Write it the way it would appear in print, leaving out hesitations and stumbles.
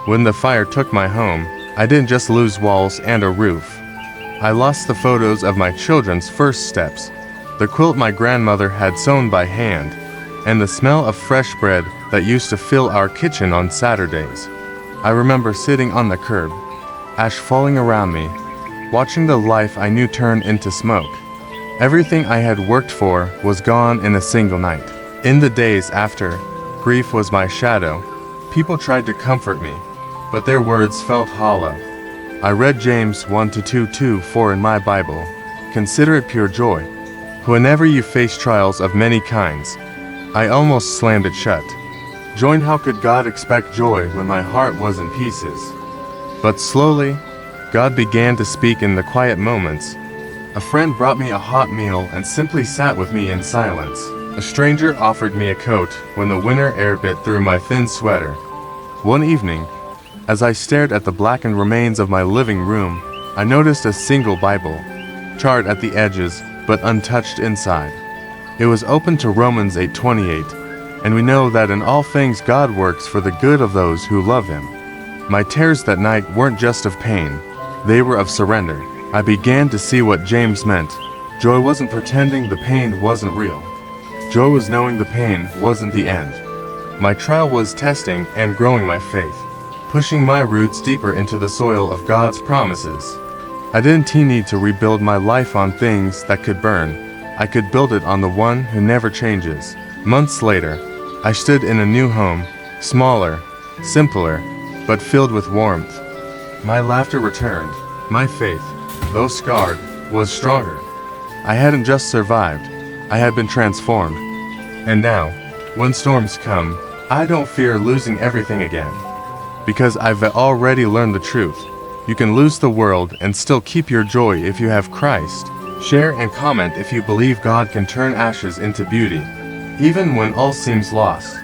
When the fire took my home, I didn't just lose walls and a roof. I lost the photos of my children's first steps, the quilt my grandmother had sewn by hand, and the smell of fresh bread that used to fill our kitchen on Saturdays. I remember sitting on the curb, ash falling around me, watching the life I knew turn into smoke. Everything I had worked for was gone in a single night. In the days after, grief was my shadow. People tried to comfort me, but their words felt hollow. I read James 1-2-2-4 in my Bible. Consider it pure joy whenever you face trials of many kinds. I almost slammed it shut. Join, how could God expect joy when my heart was in pieces? But slowly, God began to speak in the quiet moments. A friend brought me a hot meal and simply sat with me in silence. A stranger offered me a coat when the winter air bit through my thin sweater. One evening, as I stared at the blackened remains of my living room, I noticed a single Bible, charred at the edges but untouched inside. It was open to Romans 8:28, and we know that in all things God works for the good of those who love Him. My tears that night weren't just of pain, they were of surrender. I began to see what James meant. Joy wasn't pretending the pain wasn't real. Joy was knowing the pain wasn't the end. My trial was testing and growing my faith, pushing my roots deeper into the soil of God's promises. I didn't need to rebuild my life on things that could burn. I could build it on the one who never changes. Months later, I stood in a new home, smaller, simpler, but filled with warmth. My laughter returned. My faith, though scarred, was stronger. I hadn't just survived, I had been transformed. And now, when storms come, I don't fear losing everything again. Because I've already learned the truth. You can lose the world and still keep your joy if you have Christ. Share and comment if you believe God can turn ashes into beauty, even when all seems lost.